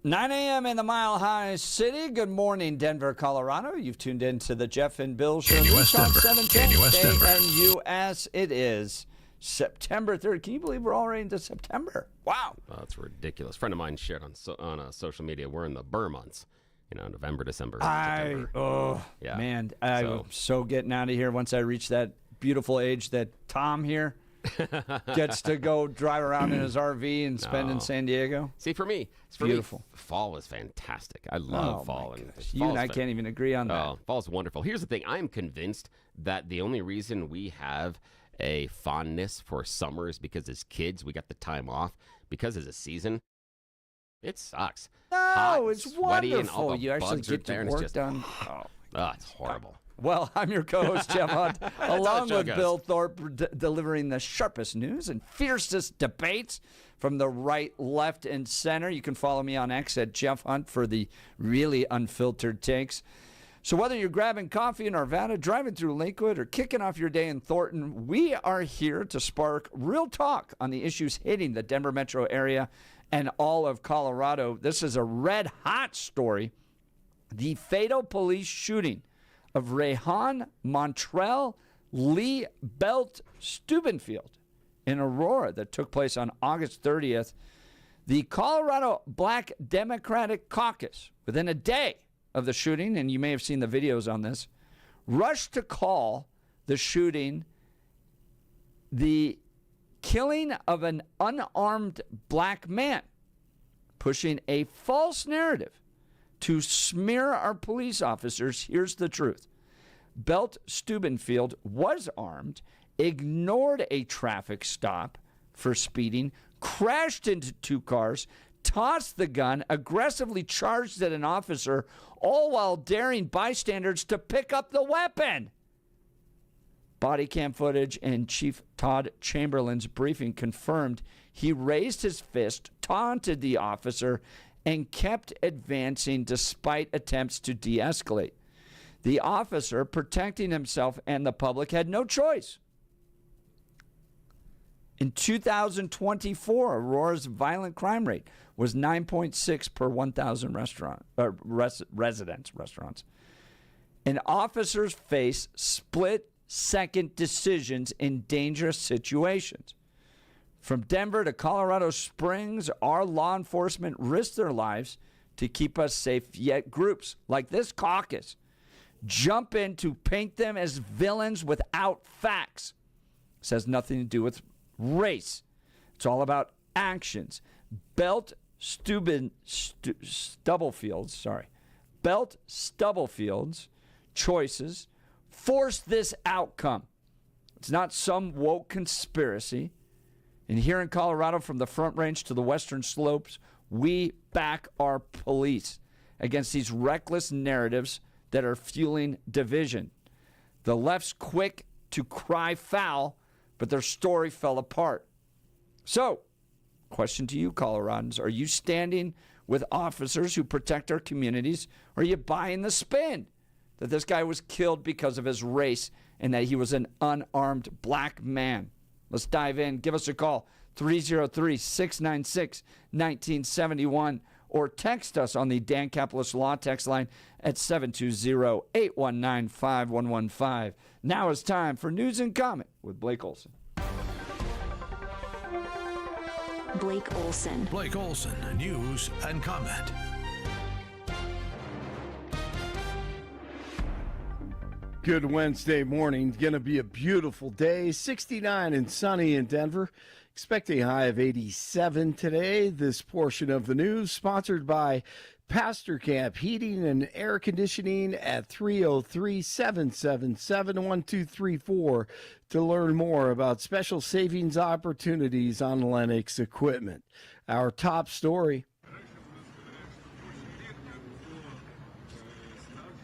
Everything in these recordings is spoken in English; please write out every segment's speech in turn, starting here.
9 a.m. in the Mile High City. Good morning, Denver, Colorado. You've tuned in to the Jeff and Bill Show. KNUS Denver. 710 KNUS Denver. KNUS. It is September 3rd. Can you believe we're already into September? Wow. Oh, that's ridiculous. A friend of mine shared on social media, we're in the Burr months. November, December, September. Man, I'm so getting out of here once I reach that beautiful age that Tom here gets to go drive around in his RV and spend in San Diego. See, for me, beautiful. Fall is fantastic. I love fall. You and I can't even agree on that. Oh, fall is wonderful. Here's the thing. I am convinced that the only reason we have a fondness for summer is because as kids, we got the time off. Because as a season, it sucks. No, Hot, it's sweaty, wonderful. And all the you actually bugs are get there, to and it's work just, done. It's horrible. Well, I'm your co-host, Jeff Hunt, along with goes. Bill Thorpe, delivering the sharpest news and fiercest debates from the right, left, and center. You can follow me on X at Jeff Hunt for the really unfiltered takes. So whether you're grabbing coffee in Arvada, driving through Lakewood, or kicking off your day in Thornton, we are here to spark real talk on the issues hitting the Denver metro area and all of Colorado. This is a red-hot story. The fatal police shooting of Rehan Montrell Lee Belt Steubenfield in Aurora that took place on August 30th. The Colorado Black Democratic Caucus, within a day of the shooting, and you may have seen the videos on this, rushed to call the shooting the killing of an unarmed black man, pushing a false narrative to smear our police officers. Here's the truth. Belt Steubenfield was armed, ignored a traffic stop for speeding, crashed into two cars, tossed the gun, aggressively charged at an officer, all while daring bystanders to pick up the weapon. Body cam footage and Chief Todd Chamberlain's briefing confirmed he raised his fist, taunted the officer, and kept advancing despite attempts to de-escalate. The officer, protecting himself and the public, had no choice. In 2024, Aurora's violent crime rate was 9.6 per 1,000 restaurants. And officers face split-second decisions in dangerous situations. From Denver to Colorado Springs, our law enforcement risk their lives to keep us safe, yet groups like this caucus jump in to paint them as villains without facts. This has nothing to do with race. It's all about actions. Belt Stubblefield's choices forced this outcome. It's not some woke conspiracy. And here in Colorado, from the Front Range to the Western Slopes, we back our police against these reckless narratives that are fueling division. The left's quick to cry foul, but their story fell apart. So, question to you, Coloradans. Are you standing with officers who protect our communities? Or are you buying the spin that this guy was killed because of his race and that he was an unarmed black man? Let's dive in. Give us a call, 303-696-1971, or text us on the Dan Capitalist Law text line at 720-819-5115. Now it's time for News and Comment with Blake Olson. Blake Olson. Blake Olson, News and Comment. Good Wednesday morning. Going to be a beautiful day. 69 and sunny in Denver. Expect a high of 87 today. This portion of the news sponsored by Pastor Camp Heating and Air Conditioning at 303-777-1234 to learn more about special savings opportunities on Lennox equipment. Our top story.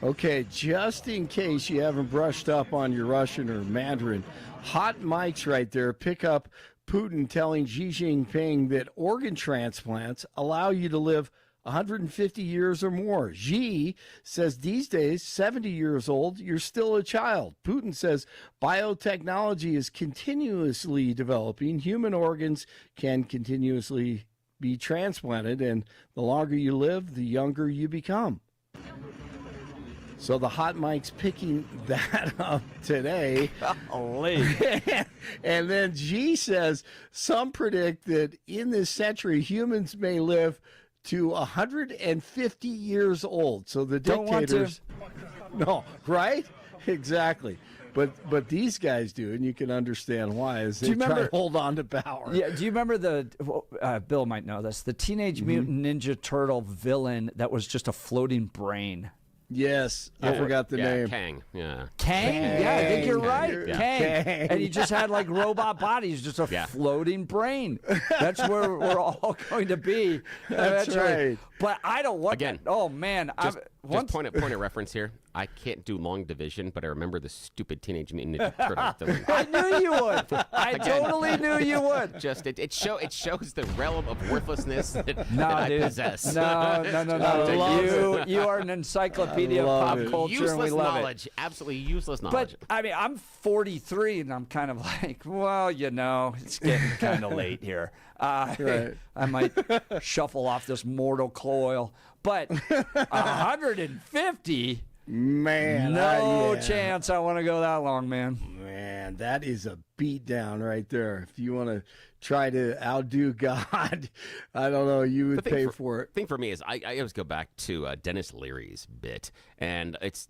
Okay, just in case you haven't brushed up on your Russian or Mandarin, hot mics right there. Pick up Putin telling Xi Jinping that organ transplants allow you to live 150 years or more. Xi says these days, 70 years old, you're still a child. Putin says biotechnology is continuously developing. Human organs can continuously be transplanted, and the longer you live, the younger you become. So the hot mic's picking that up today. And then G says, some predict that in this century, humans may live to 150 years old. So the dictators... No, right? Exactly. But these guys do, and you can understand why, as they try to hold on to power. Yeah, do you remember Bill might know this, the Teenage Mutant Ninja Turtle villain that was just a floating brain? Yes, I forgot the name. Kang. Yeah. Kang? Yeah, I think you're right. Yeah. Kang. Kang. And he just had like robot bodies, just a floating brain. That's where we're all going to be. That's right. But I don't want Again, that. Oh, man. Just point of reference here. I can't do long division, but I remember the stupid Teenage Mutant Ninja Turtle villain. I knew you would. I totally knew you would. Just it shows the realm of worthlessness that I dude. possess. No. You are an encyclopedia of pop culture, Useless and we love knowledge. Absolutely useless knowledge. But, I mean, I'm 43, and I'm kind of like, well, it's getting kind of late here. Right. I might shuffle off this mortal coil. But 150? Man, No chance I want to go that long, man. Man, that is a beat down right there. If you want to try to outdo God, I don't know, you would pay for it. The thing for me is I always go back to Dennis Leary's bit, and it's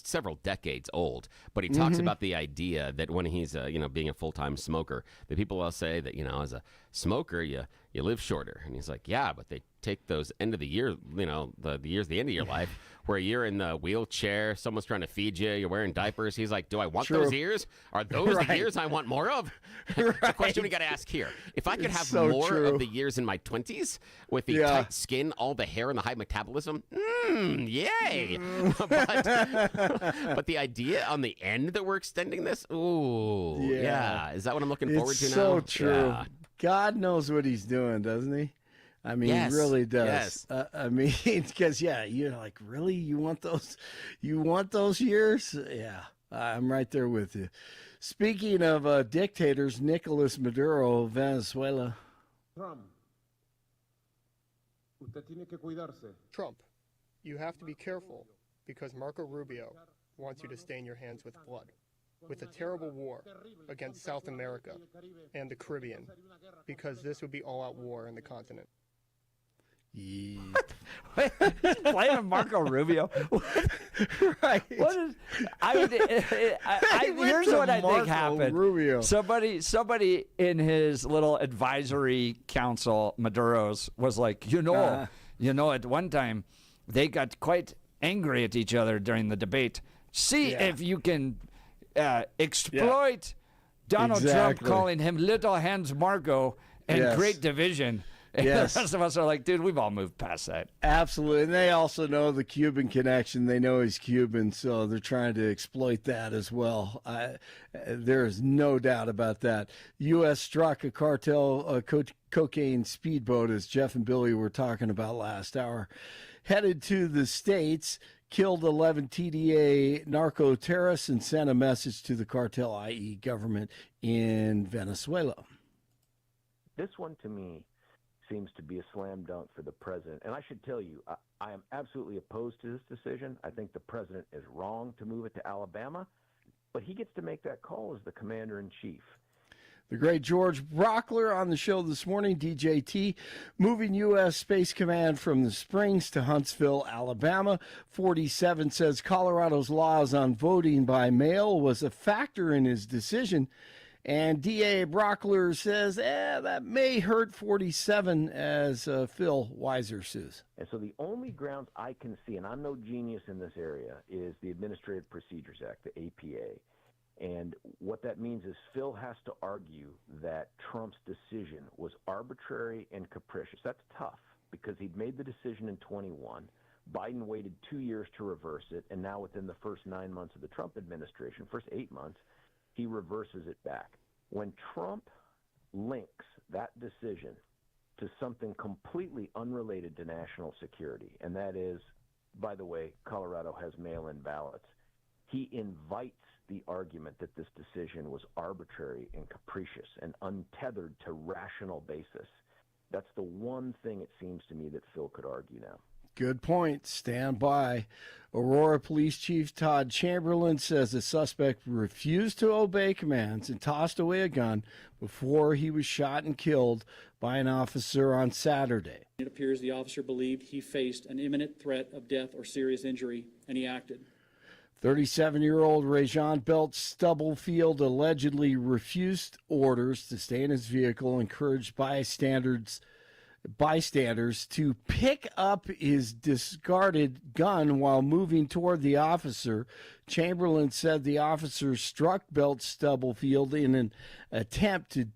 several decades old, but he talks about the idea that when he's being a full-time smoker, that people will say that as a smoker you live shorter, and he's like, yeah, but they take those end of the year, the years the end of your life where you're in the wheelchair, someone's trying to feed you, you're wearing diapers. He's like, do I want those years? Are those the years I want more of? It's a question we got to ask here. If I could have more of the years in my 20s with the tight skin, all the hair, and the high metabolism, yay! But the idea on the end that we're extending this, is that what I'm looking forward to now? It's so true. Yeah. God knows what he's doing, doesn't he? I mean, he really does. Yes. I mean, because you're like, really, you want those years? Yeah, I'm right there with you. Speaking of dictators, Nicolas Maduro, Venezuela. Trump, you have to be careful because Marco Rubio wants you to stain your hands with blood, with a terrible war against South America and the Caribbean, because this would be all-out war in the continent. Yeah. Blaming Marco Rubio. Right. What is? I mean, here's what I think happened. Rubio. Somebody in his little advisory council, Maduro's, was like, at one time they got quite angry at each other during the debate. See if you can exploit Donald Trump calling him Little Hands Marco and Great Division. And the rest of us are like, dude, we've all moved past that. Absolutely. And they also know the Cuban connection. They know he's Cuban, so they're trying to exploit that as well. There is no doubt about that. U.S. struck a cartel cocaine speedboat, as Jeff and Billy were talking about last hour, headed to the States, killed 11 TDA narco terrorists, and sent a message to the cartel, i.e. government, in Venezuela. This one, to me, seems to be a slam dunk for the president. And I should tell you, I am absolutely opposed to this decision. I think the president is wrong to move it to Alabama, but he gets to make that call as the commander-in-chief. The great George Brockler on the show this morning, DJT, moving U.S. Space Command from the Springs to Huntsville, Alabama. 47 says Colorado's laws on voting by mail was a factor in his decision. And D.A. Brockler says, that may hurt 47, as Phil Weiser says. And so the only grounds I can see, and I'm no genius in this area, is the Administrative Procedures Act, the APA. And what that means is Phil has to argue that Trump's decision was arbitrary and capricious. That's tough because he'd made the decision in 21. Biden waited 2 years to reverse it, and now within the first 9 months of the Trump administration, first 8 months, he reverses it back. When Trump links that decision to something completely unrelated to national security, and that is, by the way, Colorado has mail-in ballots, he invites the argument that this decision was arbitrary and capricious and untethered to rational basis. That's the one thing it seems to me that Phil could argue now. Good point. Stand by. Aurora Police Chief Todd Chamberlain says the suspect refused to obey commands and tossed away a gun before he was shot and killed by an officer on Saturday. It appears the officer believed he faced an imminent threat of death or serious injury, and he acted. 37-year-old Rajon Belt Stubblefield allegedly refused orders to stay in his vehicle, encouraged bystanders to pick up his discarded gun while moving toward the officer. Chamberlain said the officer struck Belt Stubblefield in an attempt to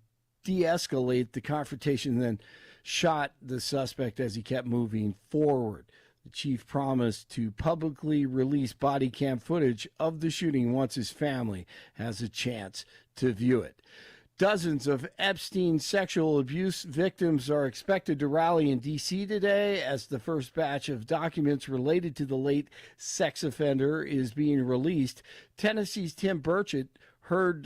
de-escalate the confrontation, then shot the suspect as he kept moving forward. The chief promised to publicly release body cam footage of the shooting once his family has a chance to view it. Dozens of Epstein sexual abuse victims are expected to rally in D.C. today as the first batch of documents related to the late sex offender is being released. Tennessee's Tim Burchett heard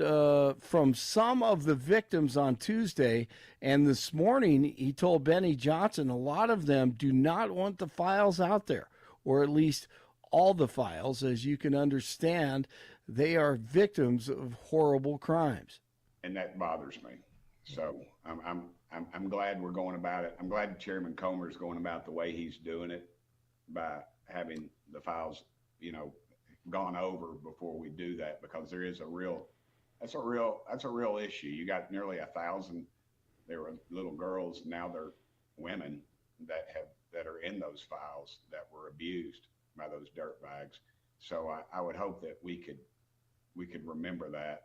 from some of the victims on Tuesday, and this morning he told Benny Johnson a lot of them do not want the files out there, or at least all the files. As you can understand, they are victims of horrible crimes. And that bothers me. So I'm glad we're going about it. I'm glad Chairman Comer's going about the way he's doing it by having the files, gone over before we do that, because there is that's a real issue. You got nearly 1,000. There were little girls, now they're women that are in those files that were abused by those dirtbags. So I would hope that we could remember that.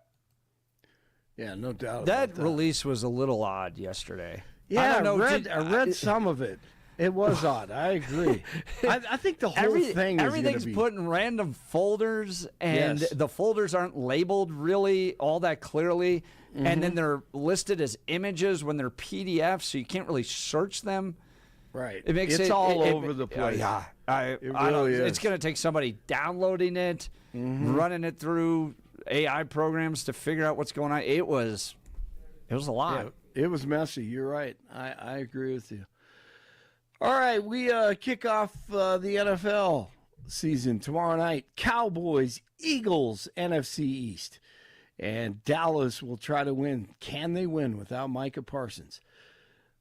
Yeah, no doubt. That release was a little odd yesterday. Yeah, I don't know. I read some of it. It was odd. I agree. I think the whole thing is everything's put in random folders, and Yes. the folders aren't labeled really all that clearly. And then they're listed as images when they're PDFs, so you can't really search them. Right. It makes it's it all it- over the place. Yeah, It I don't, really is. It's going to take somebody downloading it, running it through AI programs to figure out what's going on. It was a lot. Yeah, it was messy. You're right. I agree with you. All right, we kick off the NFL season tomorrow night. Cowboys, Eagles, NFC East. And Dallas will try to win. Can they win without Micah Parsons?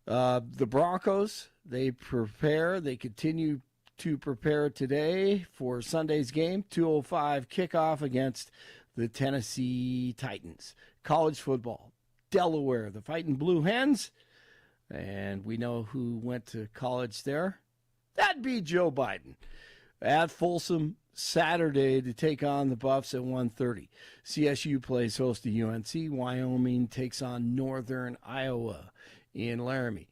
The Broncos, they prepare. They continue to prepare today for Sunday's game. 2:05 kickoff against the Tennessee Titans. College football, Delaware, the Fighting Blue Hens. And we know who went to college there. That'd be Joe Biden. At Folsom, Saturday to take on the Buffs at 1:30. CSU plays host to UNC. Wyoming takes on Northern Iowa in Laramie.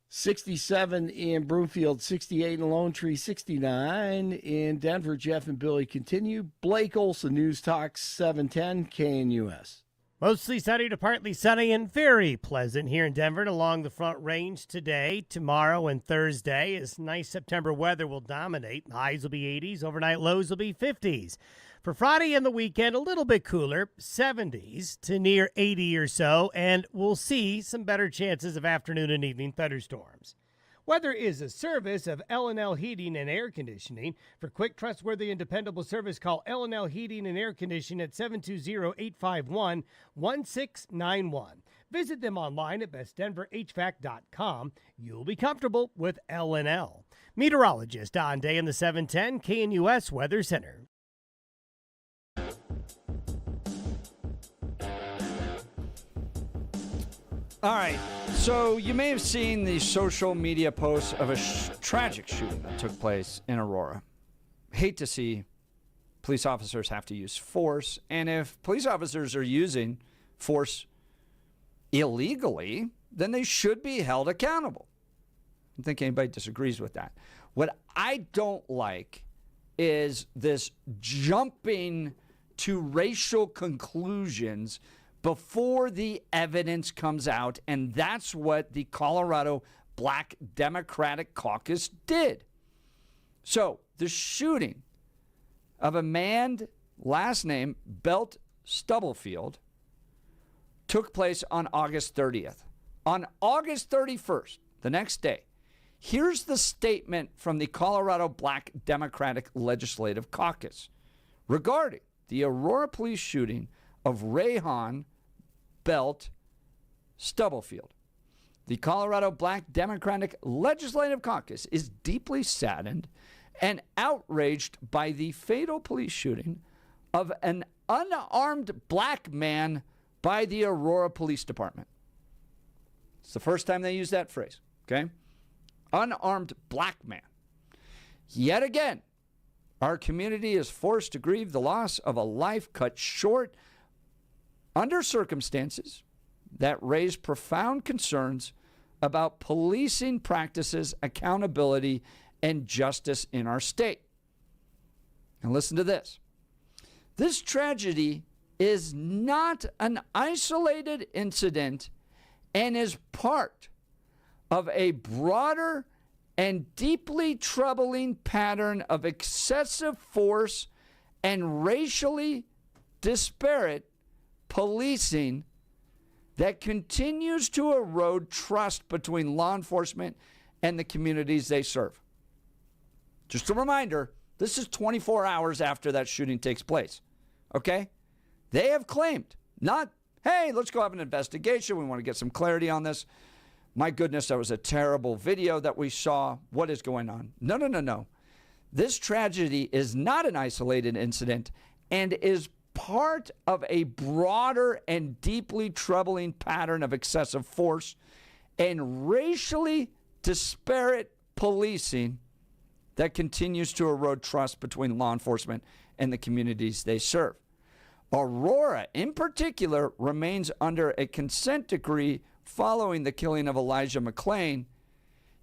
67 in Broomfield, 68 in Lone Tree, 69 in Denver. Jeff and Billy continue. Blake Olson, News Talk 710 KNUS. Mostly sunny to partly sunny and very pleasant here in Denver and along the Front Range today, tomorrow, and Thursday. As nice September weather will dominate. Highs will be 80s, overnight lows will be 50s. For Friday and the weekend, a little bit cooler, 70s to near 80 or so, and we'll see some better chances of afternoon and evening thunderstorms. Weather is a service of L&L Heating and Air Conditioning. For quick, trustworthy, and dependable service, call L&L Heating and Air Conditioning at 720-851-1691. Visit them online at bestdenverhvac.com. You'll be comfortable with L&L. Meteorologist Don Day in the 710 KNUS Weather Center. All right, so you may have seen the social media posts of a tragic shooting that took place in Aurora. Hate to see police officers have to use force, and if police officers are using force illegally, then they should be held accountable. I don't think anybody disagrees with that. What I don't like is this jumping to racial conclusions before the evidence comes out, and that's what the Colorado Black Democratic Caucus did. So, the shooting of a man, last name Belt Stubblefield, took place on August 30th. On August 31st, the next day, here's the statement from the Colorado Black Democratic Legislative Caucus regarding the Aurora police shooting of Rayhan Belt Stubblefield. The Colorado Black Democratic Legislative Caucus is deeply saddened and outraged by the fatal police shooting of an unarmed black man by the Aurora Police Department. It's the first time they use that phrase, okay? Unarmed black man. Yet again, our community is forced to grieve the loss of a life cut short under circumstances that raise profound concerns about policing practices, accountability, and justice in our state. And listen to this. This tragedy is not an isolated incident and is part of a broader and deeply troubling pattern of excessive force and racially disparate policing that continues to erode trust between law enforcement and the communities they serve. Just a reminder, this is 24 hours after that shooting takes place, okay? They have claimed, not, hey, let's go have an investigation. We want to get some clarity on this. My goodness, that was a terrible video that we saw. What is going on? No. This tragedy is not an isolated incident and is part of a broader and deeply troubling pattern of excessive force and racially disparate policing that continues to erode trust between law enforcement and the communities they serve. Aurora, in particular, remains under a consent decree following the killing of Elijah McClain,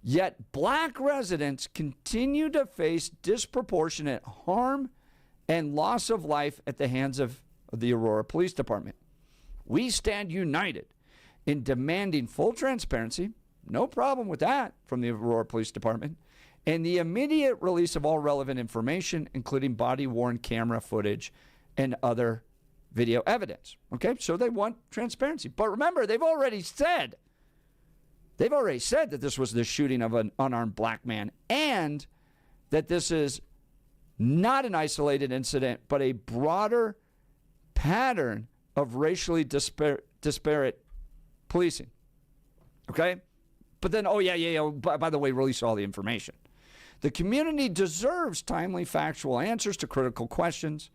yet black residents continue to face disproportionate harm and loss of life at the hands of the Aurora Police Department. We stand united in demanding full transparency, no problem with that, from the Aurora Police Department, and the immediate release of all relevant information, including body-worn camera footage and other video evidence. Okay, so they want transparency. But remember, they've already said that this was the shooting of an unarmed black man and that this is not an isolated incident, but a broader pattern of racially disparate policing. Okay? But then, by the way, release all the information. The community deserves timely, factual answers to critical questions.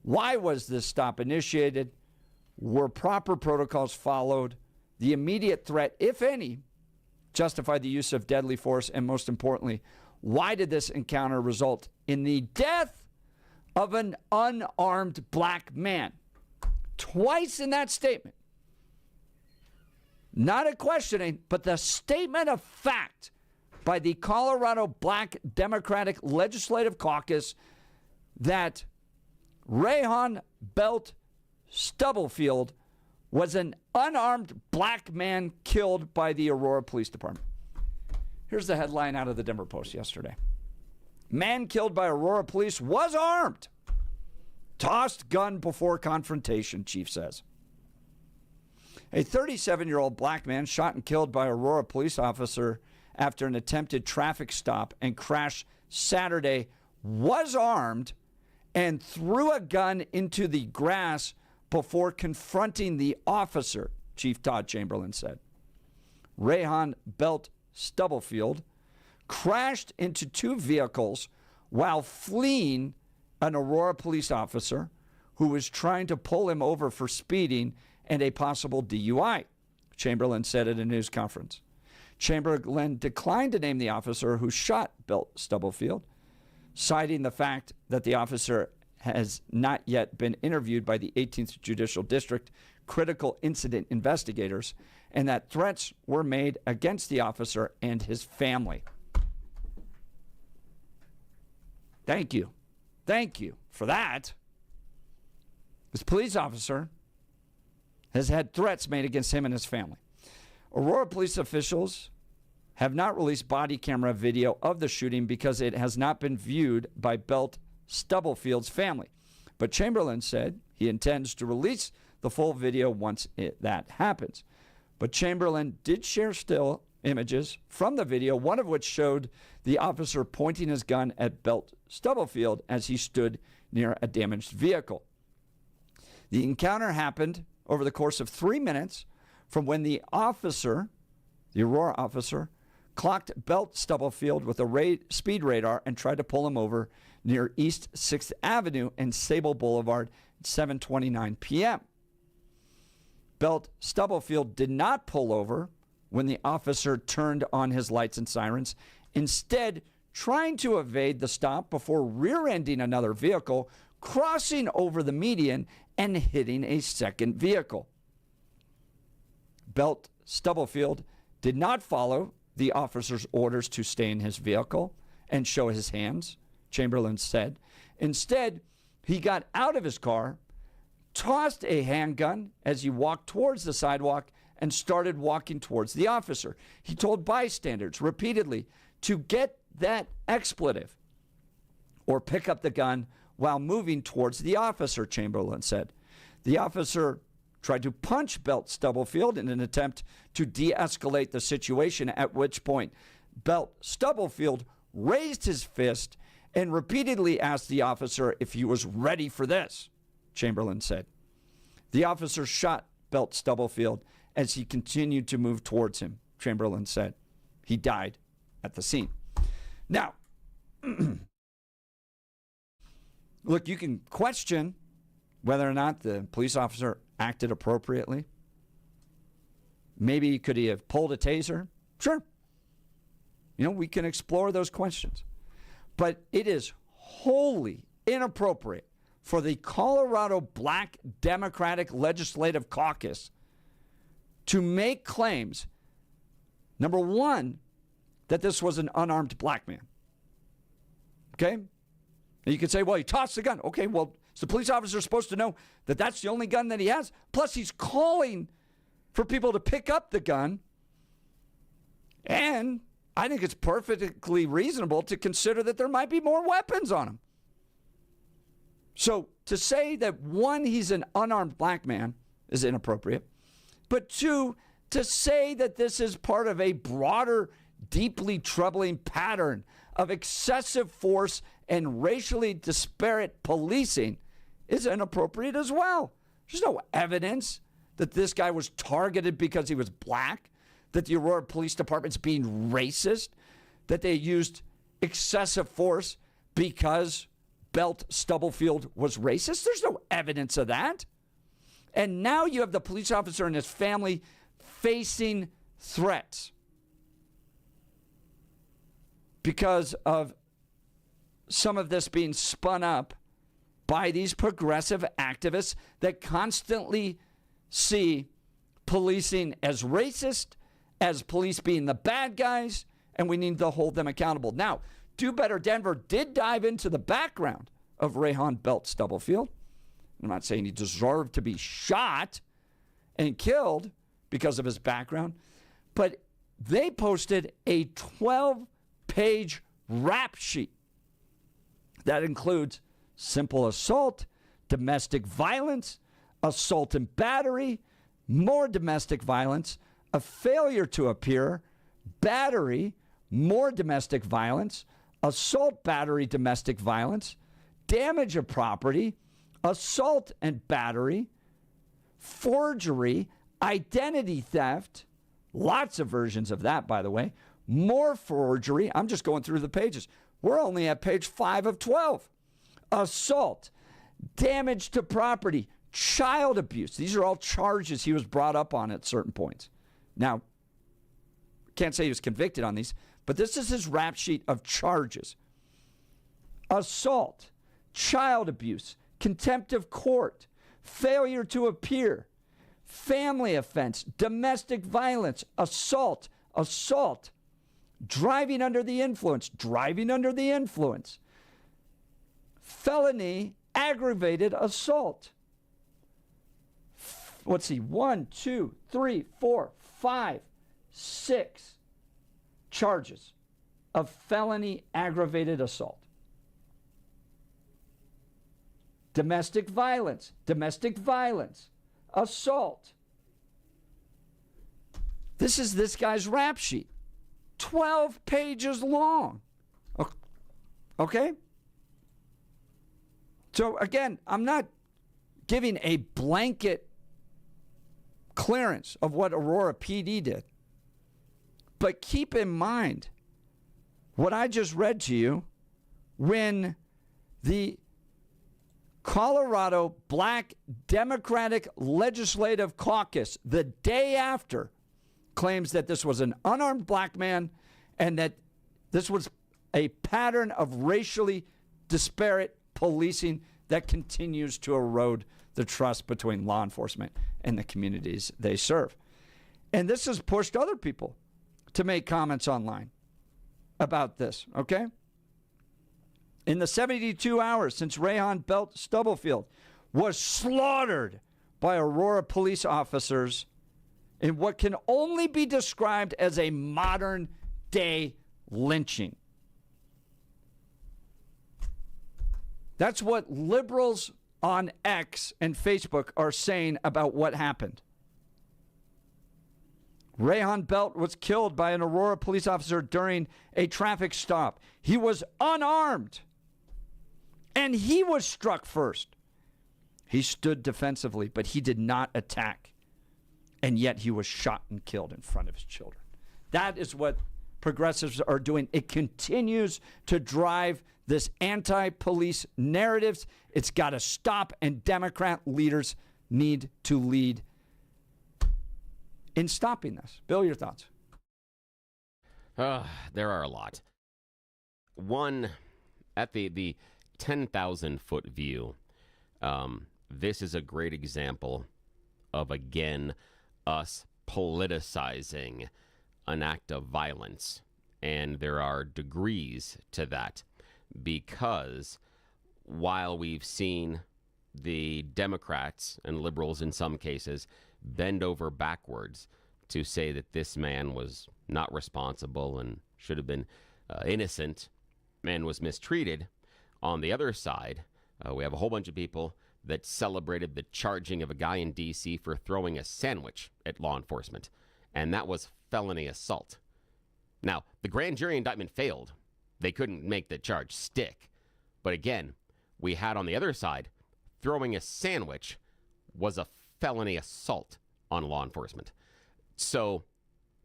Why was this stop initiated? Were proper protocols followed? The immediate threat, if any, justified the use of deadly force? And most importantly, why did this encounter result in the death of an unarmed black man? Twice in that statement. Not a questioning, but the statement of fact by the Colorado Black Democratic Legislative Caucus that Rayhan Belt Stubblefield was an unarmed black man killed by the Aurora Police Department. Here's the headline out of the Denver Post yesterday. Man killed by Aurora police was armed. Tossed gun before confrontation, chief says. A 37-year-old black man shot and killed by Aurora police officer after an attempted traffic stop and crash Saturday was armed and threw a gun into the grass before confronting the officer, Chief Todd Chamberlain said. Rayhan Belt Stubblefield crashed into two vehicles while fleeing an Aurora police officer who was trying to pull him over for speeding and a possible DUI, Chamberlain said at a news conference. Chamberlain declined to name the officer who shot Belt Stubblefield, citing the fact that the officer has not yet been interviewed by the 18th Judicial District critical incident investigators and that threats were made against the officer and his family. Thank you. Thank you for that. This police officer has had threats made against him and his family. Aurora police officials have not released body camera video of the shooting because it has not been viewed by Belt Stubblefield's family. But Chamberlain said he intends to release the full video once that happens. But Chamberlain did share still images from the video, one of which showed the officer pointing his gun at Belt Stubblefield as he stood near a damaged vehicle. The encounter happened over the course of 3 minutes from when the officer, the Aurora officer, clocked Belt Stubblefield with a speed radar and tried to pull him over near East 6th Avenue and Sable Boulevard at 7:29 p.m. Belt Stubblefield did not pull over when the officer turned on his lights and sirens, instead trying to evade the stop before rear-ending another vehicle, crossing over the median, and hitting a second vehicle. Belt Stubblefield did not follow the officer's orders to stay in his vehicle and show his hands, Chamberlain said. Instead, he got out of his car, tossed a handgun as he walked towards the sidewalk, and started walking towards the officer. He told bystanders repeatedly to get that expletive or pick up the gun while moving towards the officer, Chamberlain said. The officer tried to punch Belt Stubblefield in an attempt to de-escalate the situation, at which point Belt Stubblefield raised his fist and repeatedly asked the officer if he was ready for this, Chamberlain said. The officer shot Belt Stubblefield as he continued to move towards him, Chamberlain said. He died at the scene. Now, look, you can question whether or not the police officer acted appropriately. Maybe could he have pulled a taser? Sure. We can explore those questions. But it is wholly inappropriate for the Colorado Black Democratic Legislative Caucus to make claims, number one, that this was an unarmed black man. Okay? And you could say, well, he tossed the gun. Okay, well, is the police officer supposed to know that that's the only gun that he has? Plus, he's calling for people to pick up the gun. And I think it's perfectly reasonable to consider that there might be more weapons on him. So to say that, one, he's an unarmed black man is inappropriate. But two, to say that this is part of a broader, deeply troubling pattern of excessive force and racially disparate policing is inappropriate as well. There's no evidence that this guy was targeted because he was black, that the Aurora Police Department's being racist, that they used excessive force because Belt Stubblefield was racist. There's no evidence of that. And now you have the police officer and his family facing threats because of some of this being spun up by these progressive activists that constantly see policing as racist, as police being the bad guys, and we need to hold them accountable. Now, Do Better Denver did dive into the background of Rayhan Belt Stubblefield. I'm not saying he deserved to be shot and killed because of his background, but they posted a 12-page rap sheet that includes simple assault, domestic violence, assault and battery, more domestic violence, a failure to appear, battery, more domestic violence, assault, battery, domestic violence, damage of property, assault and battery, forgery, identity theft, lots of versions of that, by the way, more forgery. I'm just going through the pages. We're only at page 5 of 12. Assault, damage to property, child abuse. These are all charges he was brought up on at certain points. Now, can't say he was convicted on these, but this is his rap sheet of charges. Assault, child abuse, contempt of court, failure to appear, family offense, domestic violence, assault, driving under the influence, felony, aggravated assault. Let's see, 1, 2, 3, 4, 5, 6 charges of felony aggravated assault. Domestic violence, assault, This is this guy's rap sheet. 12 pages long. Okay? So, again, I'm not giving a blanket clearance of what Aurora PD did. But keep in mind what I just read to you when the Colorado Black Democratic Legislative Caucus, the day after, claims that this was an unarmed black man and that this was a pattern of racially disparate policing that continues to erode the trust between law enforcement and the communities they serve. And this has pushed other people to make comments online about this, okay? In the 72 hours since Rayhan Belt Stubblefield was slaughtered by Aurora police officers in what can only be described as a modern-day lynching. That's what liberals on X and Facebook are saying about what happened. Rayhan Belt was killed by an Aurora police officer during a traffic stop. He was unarmed, and he was struck first. He stood defensively, but he did not attack, and yet he was shot and killed in front of his children. That is what progressives are doing. It continues to drive this anti-police narratives. It's got to stop, and Democrat leaders need to lead in stopping this. Bill, your thoughts? There are a lot. One, at the 10,000-foot view, this is a great example of, again, us politicizing an act of violence. And there are degrees to that, because while we've seen the Democrats and liberals in some cases bend over backwards to say that this man was not responsible and should have been innocent and was mistreated, on the other side, we have a whole bunch of people that celebrated the charging of a guy in D.C. for throwing a sandwich at law enforcement, and that was felony assault. Now, the grand jury indictment failed. They couldn't make the charge stick. But again, we had on the other side, throwing a sandwich was a felony assault on law enforcement. So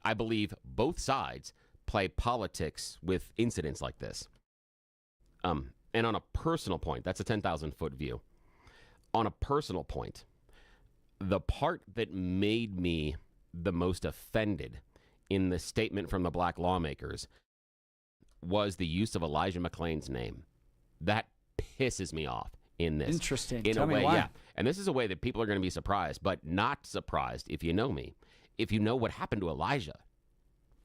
I believe both sides play politics with incidents like this. And on a personal point, that's a 10,000-foot view. On a personal point, the part that made me the most offended in the statement from the black lawmakers was the use of Elijah McClain's name. That pisses me off in this. Interesting. In Tell a me way, why. yeah. And this is a way that people are going to be surprised, but not surprised if you know me. If you know what happened to Elijah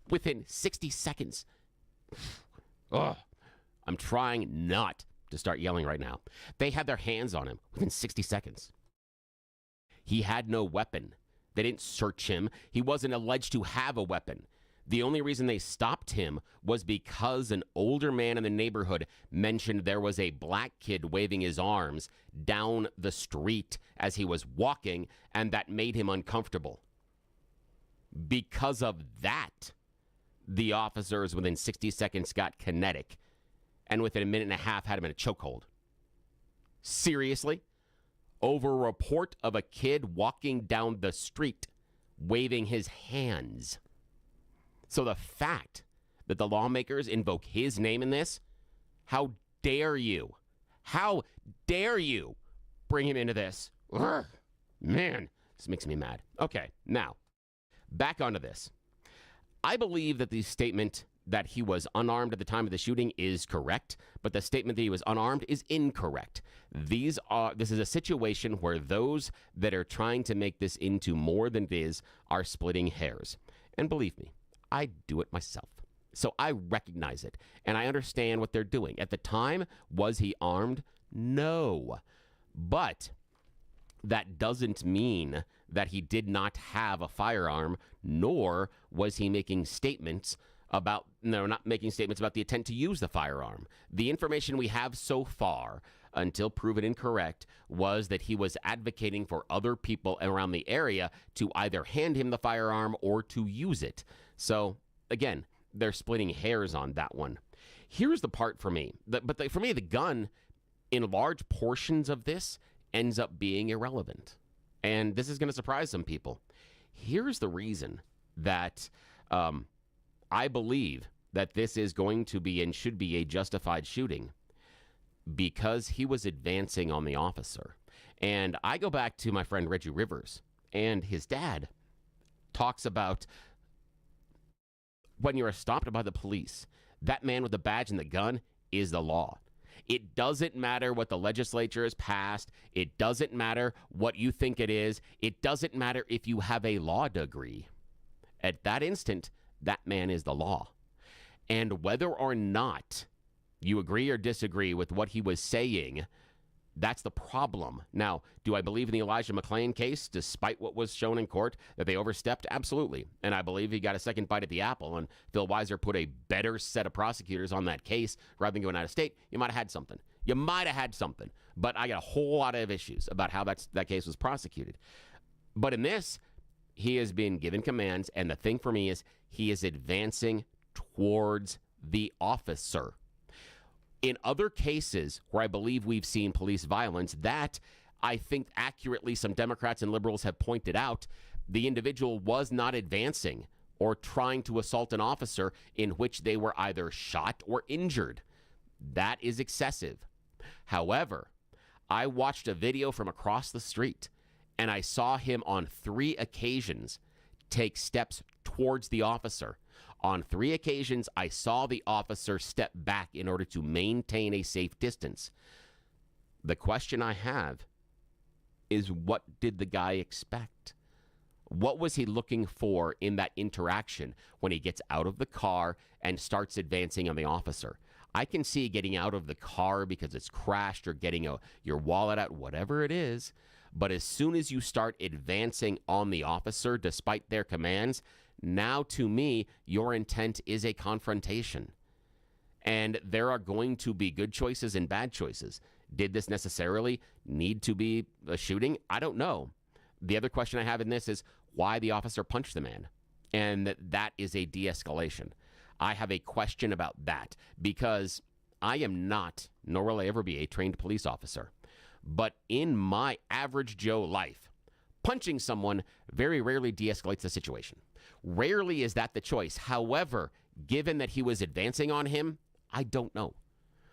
within 60 seconds. Ugh. I'm trying not to start yelling right now. They had their hands on him within 60 seconds. He had no weapon. They didn't search him. He wasn't alleged to have a weapon. The only reason they stopped him was because an older man in the neighborhood mentioned there was a black kid waving his arms down the street as he was walking, and that made him uncomfortable. Because of that, the officers within 60 seconds got kinetic, and within a minute and a half had him in a chokehold. Seriously? Over a report of a kid walking down the street waving his hands. So the fact that the lawmakers invoke his name in this, how dare you? How dare you bring him into this? Ugh, man, this makes me mad. Okay, now, back onto this. I believe that the statement that he was unarmed at the time of the shooting is correct, but the statement that he was unarmed is incorrect. This is a situation where those that are trying to make this into more than it is are splitting hairs. And believe me, I do it myself. So I recognize it, and I understand what they're doing. At the time, was he armed? No. But that doesn't mean that he did not have a firearm, nor was he making statements about not making statements about the intent to use the firearm. The information we have so far, until proven incorrect, was that he was advocating for other people around the area to either hand him the firearm or to use it. So, again, they're splitting hairs on that one. Here's the part for me. For me, the gun, in large portions of this, ends up being irrelevant. And this is going to surprise some people. Here's the reason that I believe that this is going to be and should be a justified shooting. Because he was advancing on the officer. And I go back to my friend Reggie Rivers, and his dad talks about when you're stopped by the police, that man with the badge and the gun is the law. It doesn't matter what the legislature has passed. It doesn't matter what you think it is. It doesn't matter if you have a law degree. At that instant, that man is the law. And whether or not you agree or disagree with what he was saying, that's the problem. Now, do I believe in the Elijah McClain case, despite what was shown in court, that they overstepped? Absolutely. And I believe he got a second bite at the apple, and Phil Weiser put a better set of prosecutors on that case rather than going out of state. You might have had something. But I got a whole lot of issues about how that case was prosecuted. But in this, he has been given commands, and the thing for me is he is advancing towards the officer. In other cases where I believe we've seen police violence, that I think accurately some Democrats and liberals have pointed out, the individual was not advancing or trying to assault an officer in which they were either shot or injured. That is excessive. However, I watched a video from across the street, and I saw him on 3 occasions take steps towards the officer. On 3 occasions, I saw the officer step back in order to maintain a safe distance. The question I have is, what did the guy expect? What was he looking for in that interaction when he gets out of the car and starts advancing on the officer? I can see getting out of the car because it's crashed or getting your wallet out, whatever it is. But as soon as you start advancing on the officer, despite their commands, now, to me, your intent is a confrontation. And there are going to be good choices and bad choices. Did this necessarily need to be a shooting? I don't know. The other question I have in this is why the officer punched the man. And that is a de-escalation. I have a question about that because I am not, nor will I ever be, a trained police officer. But in my average Joe life, punching someone very rarely de-escalates the situation. Rarely is that the choice. However, given that he was advancing on him, I don't know.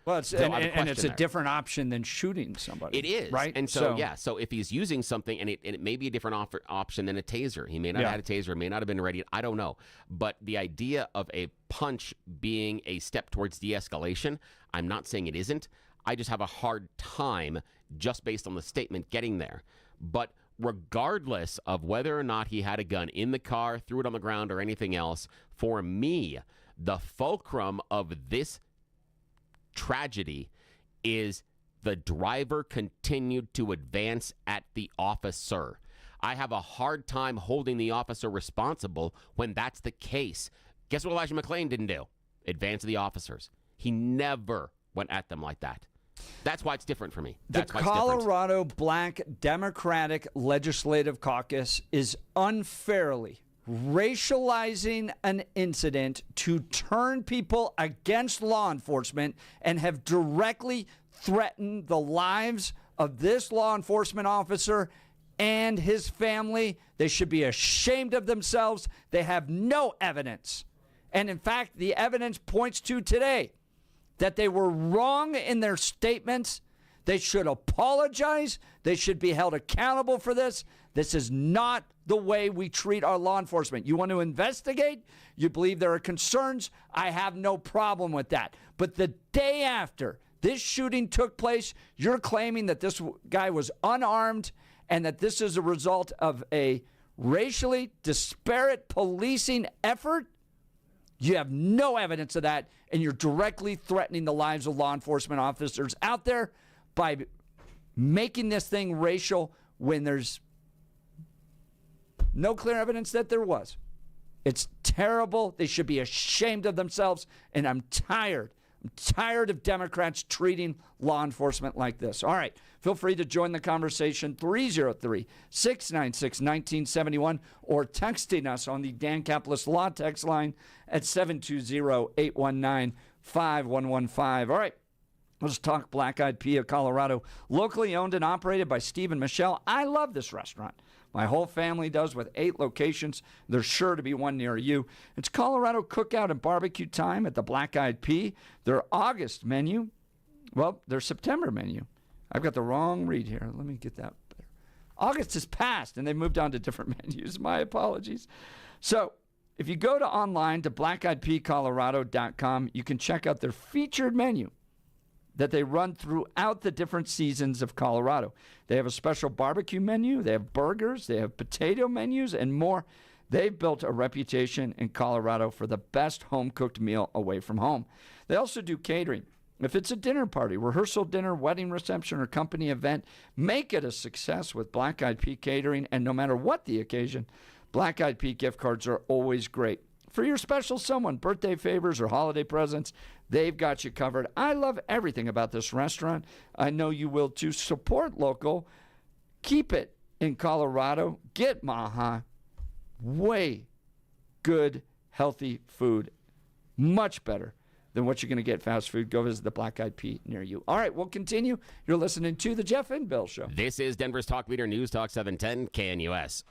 Well, it's a different option than shooting somebody. It is. Right? And so if he's using something, and it may be a different option than a taser. He may not have had a taser, may not have been ready. I don't know. But the idea of a punch being a step towards de-escalation, I'm not saying it isn't. I just have a hard time, just based on the statement, getting there. But regardless of whether or not he had a gun in the car, threw it on the ground, or anything else, for me, the fulcrum of this tragedy is the driver continued to advance at the officer. I have a hard time holding the officer responsible when that's the case. Guess what Elijah McClain didn't do? Advance the officers. He never went at them like that. That's why it's different for me. The Colorado Black Democratic Legislative Caucus is unfairly racializing an incident to turn people against law enforcement and have directly threatened the lives of this law enforcement officer and his family. They should be ashamed of themselves. They have no evidence. And in fact, the evidence points to today that they were wrong in their statements. They should apologize. They should be held accountable for this. This is not the way we treat our law enforcement. You want to investigate? You believe there are concerns? I have no problem with that. But the day after this shooting took place, you're claiming that this guy was unarmed and that this is a result of a racially disparate policing effort? You have no evidence of that, and you're directly threatening the lives of law enforcement officers out there by making this thing racial when there's no clear evidence that there was. It's terrible. They should be ashamed of themselves, and I'm tired. I'm tired of Democrats treating law enforcement like this. All right, feel free to join the conversation, 303-696-1971, or texting us on the Dan Caplis Law text line at 720-819-5115. All right, let's talk Black Eyed Pea of Colorado, locally owned and operated by Steve and Michelle. I love this restaurant. My whole family does, with 8 locations. There's sure to be one near you. It's Colorado cookout and barbecue time at the Black Eyed Pea. Their August menu, well, their September menu. I've got the wrong read here. Let me get that better. August has passed, and they've moved on to different menus. My apologies. So if you go to online to blackeyedpeacolorado.com, you can check out their featured menu that they run throughout the different seasons of Colorado. They have a special barbecue menu, they have burgers, they have potato menus, and more. They've built a reputation in Colorado for the best home-cooked meal away from home. They also do catering. If it's a dinner party, rehearsal dinner, wedding reception, or company event, make it a success with Black Eyed Pea Catering, and no matter what the occasion, Black Eyed Pea gift cards are always great. For your special someone, birthday favors, or holiday presents, they've got you covered. I love everything about this restaurant. I know you will too. Support local. Keep it in Colorado. Get Maha. Way good, healthy food. Much better than what you're going to get fast food. Go visit the Black Eyed Pea near you. All right, we'll continue. You're listening to The Jeff and Bill Show. This is Denver's Talk Leader News Talk 710 KNUS.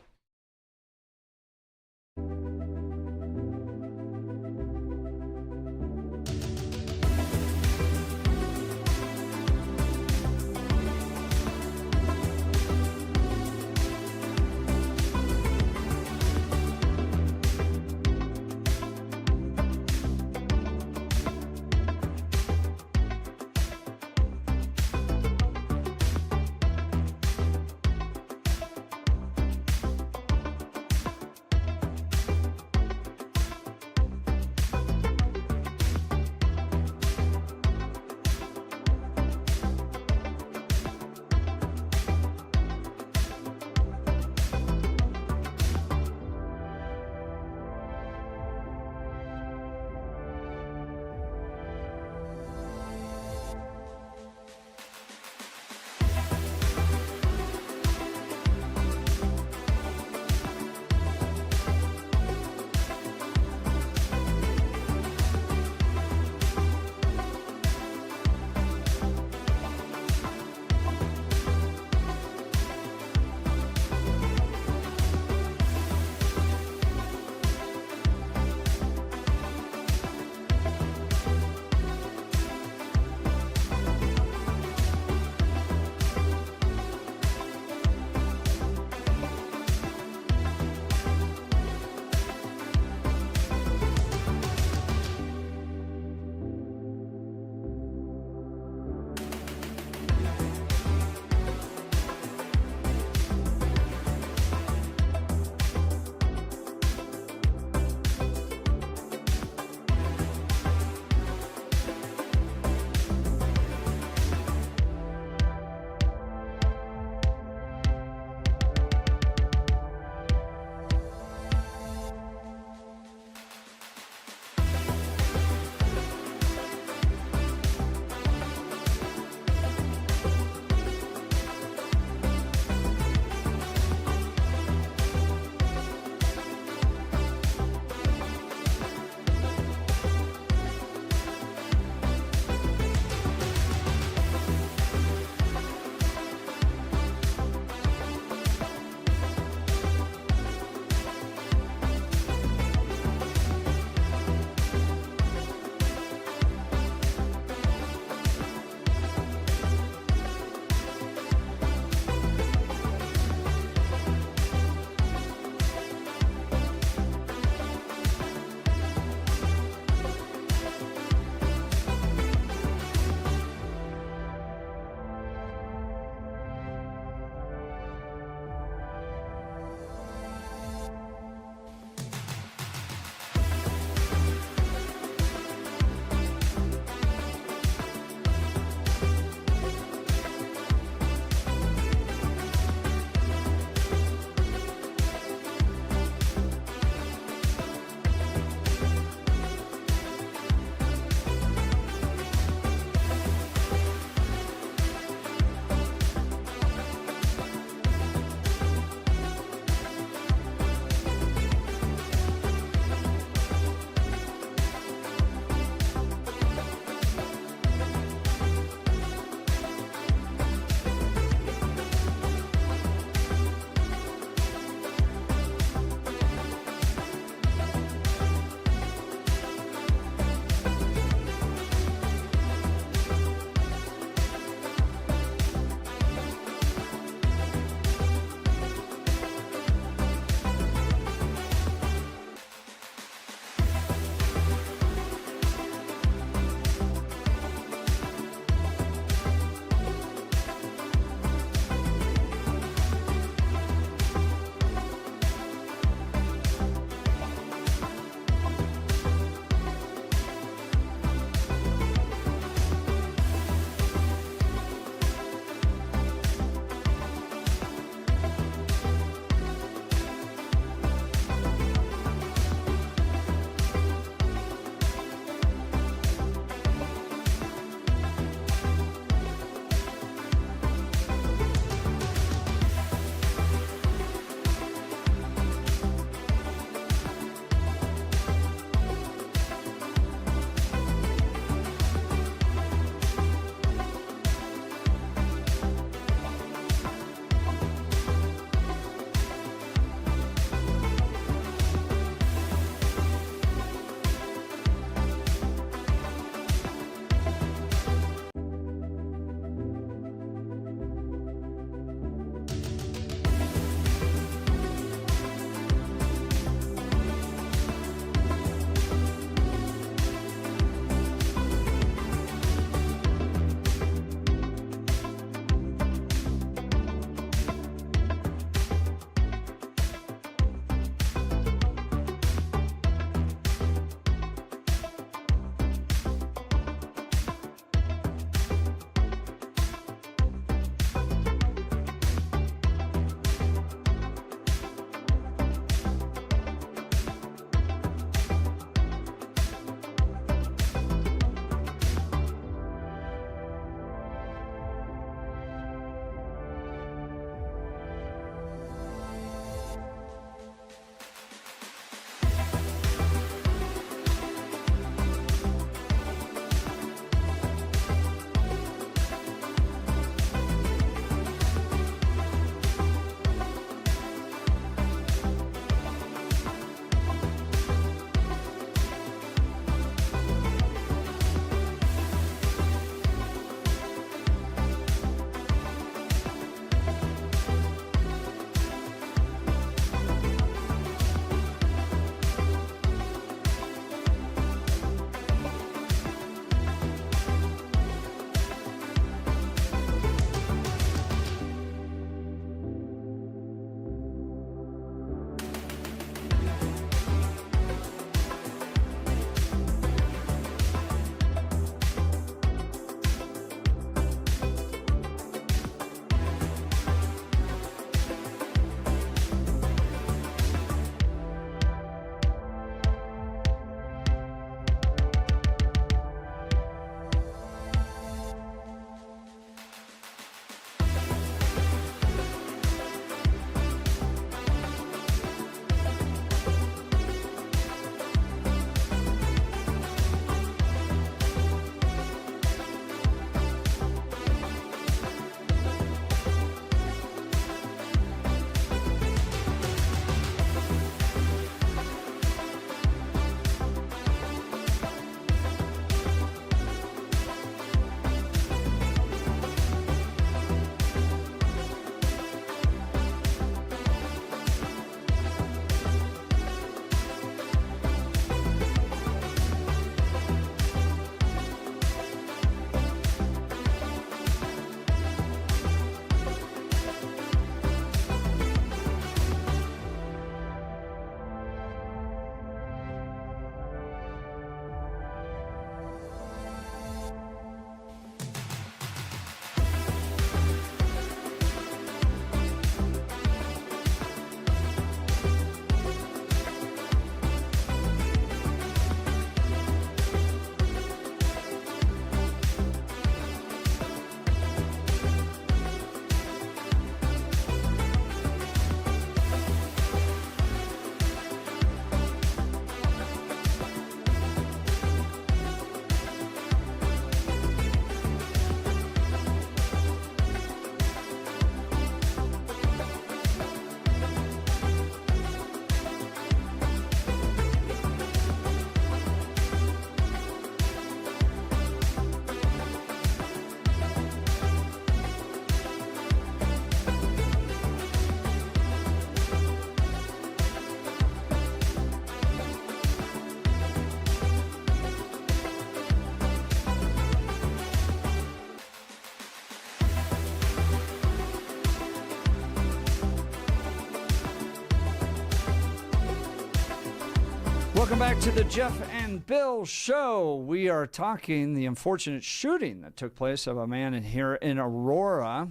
Welcome back to the Jeff and Bill Show. We are talking the unfortunate shooting that took place of a man here in Aurora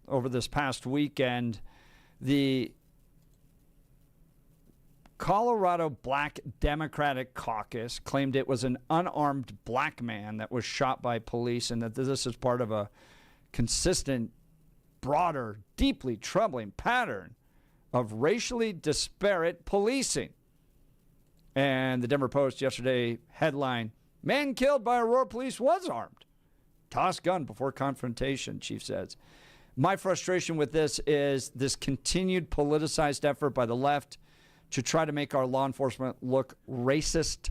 over this past weekend. The Colorado Black Democratic Caucus claimed it was an unarmed black man that was shot by police and that this is part of a consistent, broader, deeply troubling pattern of racially disparate policing. And the Denver Post yesterday headline, "Man killed by Aurora police was armed. Toss gun before confrontation," chief says. My frustration with this is this continued politicized effort by the left to try to make our law enforcement look racist.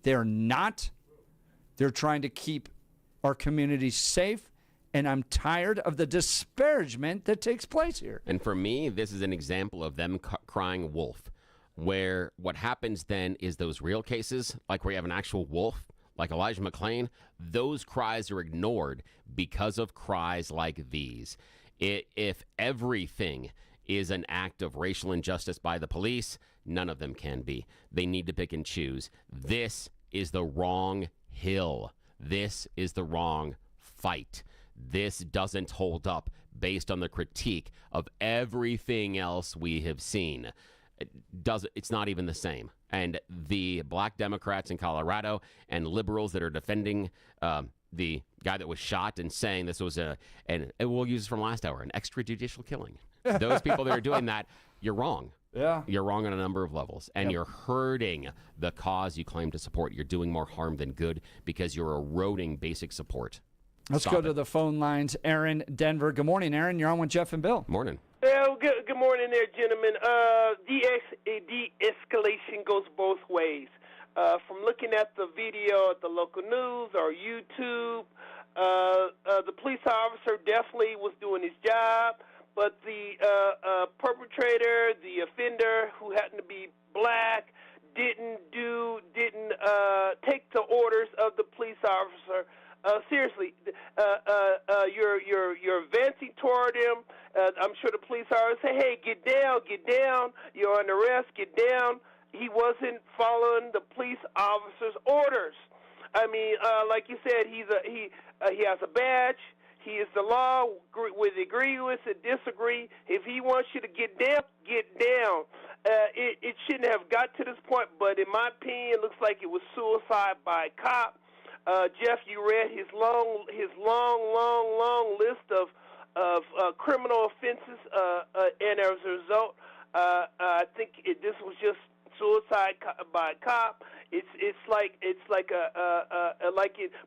They're not. They're trying to keep our communities safe. And I'm tired of the disparagement that takes place here. And for me, this is an example of them crying wolf, where what happens then is those real cases, like where you have an actual wolf, like Elijah McClain, those cries are ignored because of cries like these. If everything is an act of racial injustice by the police, none of them can be. They need to pick and choose. This is the wrong hill. This is the wrong fight. This doesn't hold up based on the critique of everything else we have seen. It's not even the same. And the black Democrats in Colorado and liberals that are defending the guy that was shot and saying this was and we'll use this from last hour, an extrajudicial killing. Those people that are doing that, you're wrong. Yeah. You're wrong on a number of levels. And you're hurting the cause you claim to support. You're doing more harm than good because you're eroding basic support. Let's go to the phone lines. Aaron, Denver. Good morning, Aaron. You're on with Jeff and Bill. Morning. Well, good morning there, gentlemen. De-escalation goes both ways. From looking at the video at the local news or YouTube, the police officer definitely was doing his job, but the perpetrator, the offender, who happened to be black, didn't take the orders of the police officer seriously. You're advancing toward him. I'm sure the police officer say, "Hey, get down. You're under arrest. Get down." He wasn't following the police officer's orders. I mean, like you said, he has a badge. He is the law. Whether agree with it, disagree. If he wants you to get down, get down. It shouldn't have got to this point, but in my opinion, it looks like it was suicide by a cop. Jeff, you read his long list of criminal offenses, and as a result, I think this was just suicide by a cop. It's like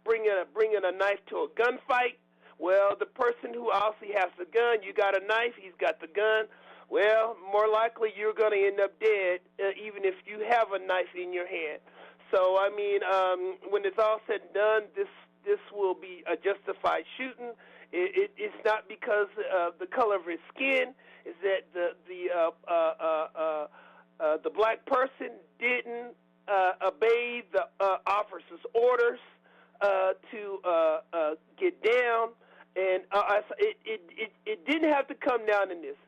bringing a knife to a gunfight. Well, the person who obviously has the gun, you got a knife, he's got the gun. Well, more likely you're going to end up dead, even if you have a knife in your hand. So, I mean, when it's all said and done, this will be a justified shooting. It's not because of the color of his skin. It's that the black person didn't obey the officer's orders to get down, and it didn't have to come down in this.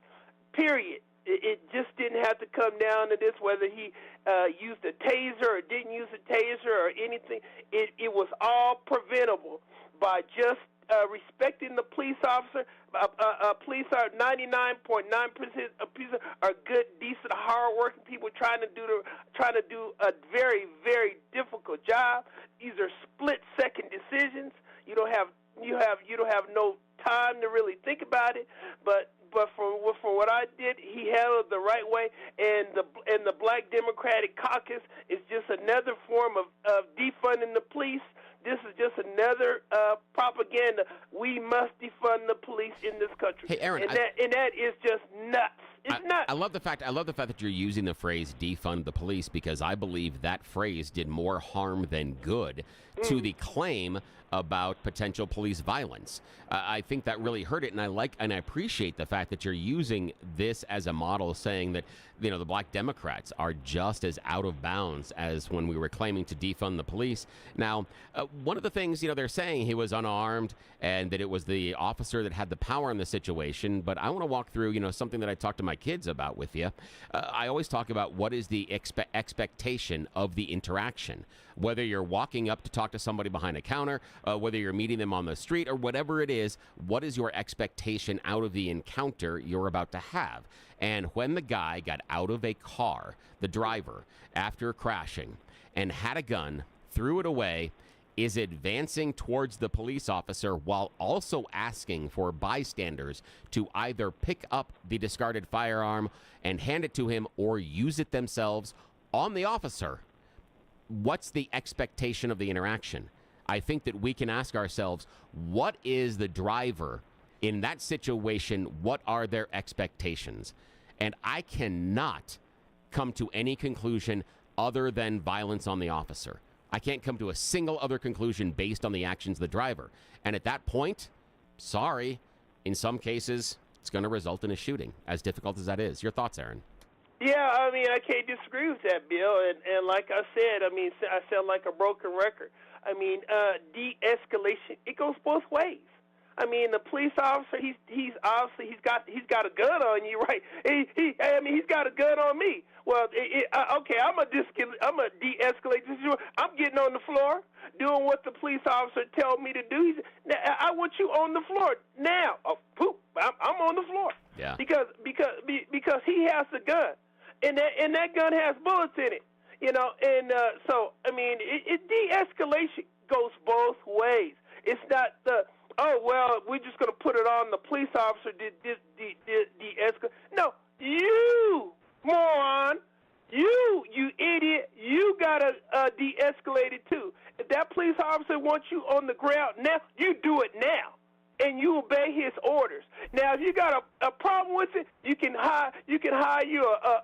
Period. It just didn't have to come down to this, whether he used a taser or didn't use a taser or anything. It was all preventable by just respecting the police officer. Police are 99.9% of people are good, decent, hard-working people trying to do a very, very difficult job. These are split-second decisions. You don't have no time to really think about it, but from what I did, he handled it the right way, and the Black Democratic Caucus is just another form of defunding the police. This is just another propaganda. We must defund the police in this country. Hey, Aaron, and that is just nuts. It's nuts. I love the fact that you're using the phrase defund the police, because I believe that phrase did more harm than good, to the claim about potential police violence. I think that really hurt it, and I appreciate the fact that you're using this as a model, saying that the Black Democrats are just as out of bounds as when we were claiming to defund the police. Now, one of the things they're saying, he was unarmed and that it was the officer that had the power in the situation. But I want to walk through something that I talk to my kids about with you. I always talk about what is the expectation of the interaction. Whether you're walking up to talk to somebody behind a counter, whether you're meeting them on the street, or whatever it is, what is your expectation out of the encounter you're about to have? And when the guy got out of a car, the driver, after crashing, and had a gun, threw it away, is advancing towards the police officer while also asking for bystanders to either pick up the discarded firearm and hand it to him or use it themselves on the officer. What's the expectation of the interaction? I think that we can ask ourselves, what is the driver in that situation? What are their expectations? And I cannot come to any conclusion other than violence on the officer. I can't come to a single other conclusion based on the actions of the driver. And at that point, sorry, in some cases, it's going to result in a shooting, as difficult as that is. Your thoughts, Aaron? Yeah, I mean, I can't disagree with that, Bill. And like I said, I sound like a broken record. I mean, de-escalation, it goes both ways. I mean, the police officer, he's obviously he's got a gun on you, right? He's got a gun on me. Well, okay, I'm a de-escalate this. I'm getting on the floor, doing what the police officer tells me to do. I want you on the floor now. Oh, poop! I'm on the floor. Yeah. Because he has the gun, and that gun has bullets in it. So I mean, de-escalation goes both ways. It's not we're just going to put it on the police officer de-escalate. No, you moron, you idiot, you got to de-escalate it too. If that police officer wants you on the ground now, you do it now, and you obey his orders. Now, if you got a problem with it, you can hire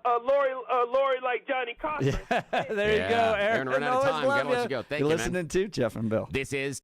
a lawyer like Johnny Cochran. There you go, Aaron. Aaron, run out of time. Gotta let you go. Thank You're you, listening to Jeff and Bill. This is